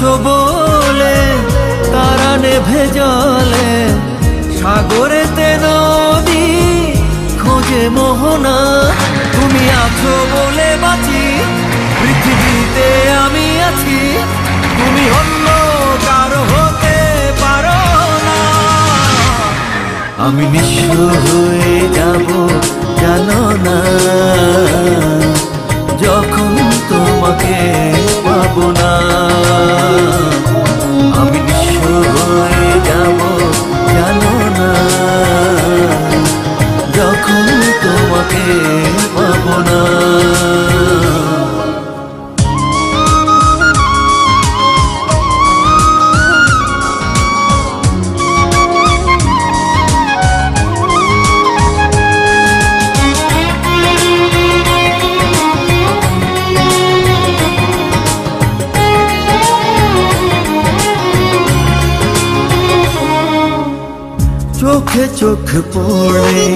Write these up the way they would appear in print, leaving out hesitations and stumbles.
আছো বলে তারা নেভে জলে, সাগরেতে নদী খোঁজে মোহনা। তুমি আছো বলে বাঁচি, পৃথিবীতে আমি আছি, তুমি অন্য কারো হতে পারো না। আমি নিঃস্ব হয়ে যাব জানো না, যখন তোমাকে পাবো না। আমি নিঃস্ব হয়ে যাব জানো না, যখন তোমাকে পাবো না। চোখে চোখ পড়ে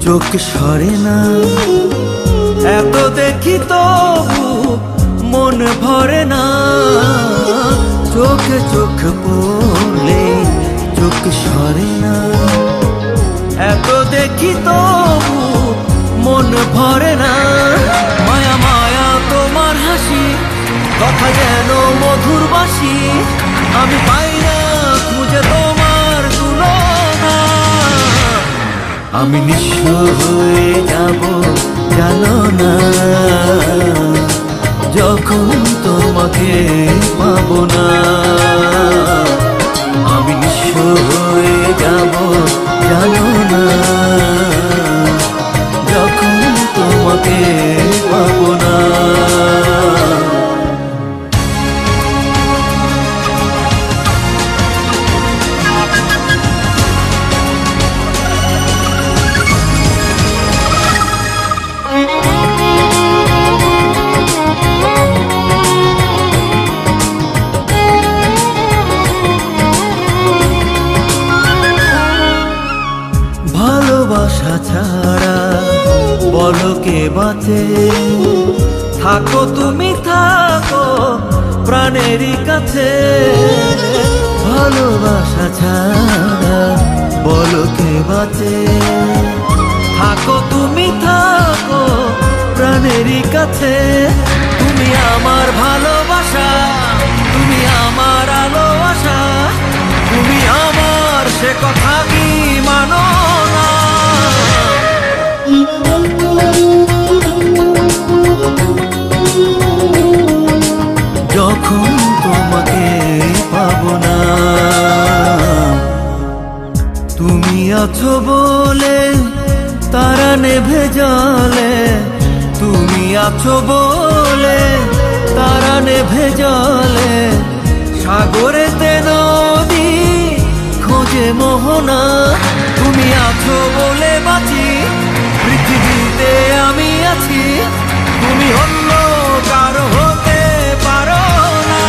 চোখ সরে না, এত দেখি তবু মন ভরে না। চোখে চোখ পড়লে চোখ সরে না, এত দেখি তবু মন ভরে না। মায়া মায়া তোমার হাসি, কথা যেন মধুর বাসি, আমি পাই না খুঁজে তোমার তুলনা। আমি নিঃস্ব হয়ে যাব জানো না, যখন তোমাকে পাবো না। আমি নিঃস্ব হয়ে যাব জানো না, যখন তোমাকে পাবো না। ভালোবাসা ছাড়া বলো কে বাঁচে, থাকো তুমি থাকো প্রাণেরই কাছে। ভালোবাসা ছাড়া বলো কে বাঁচে, থাকো তুমি থাকো প্রাণেরই কাছে। তুমি আমার ভালোবাসা, তুমি আমার আলো আশা, তুমি আমার সে কথা কি মানো না। যখন তোমাকে পাবো না, তুমি আছো বলে তারা নেভে জলে, তুমি আছো বলে তারা নেভে জলে, সাগরেতে নদী খোঁজে মোহনা। তুমি আছো বলে বাঁচি, পৃথিবীতে আমি আছি, তুমি অন্য কারো হতে পারো না।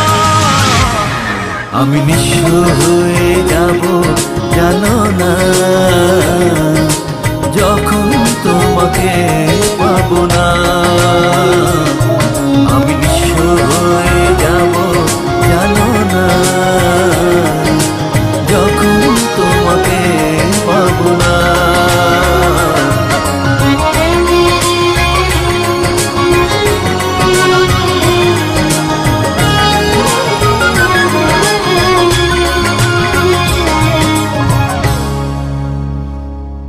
আমি নিঃস্ব হয়ে যাব জানো না, যখন তোমাকে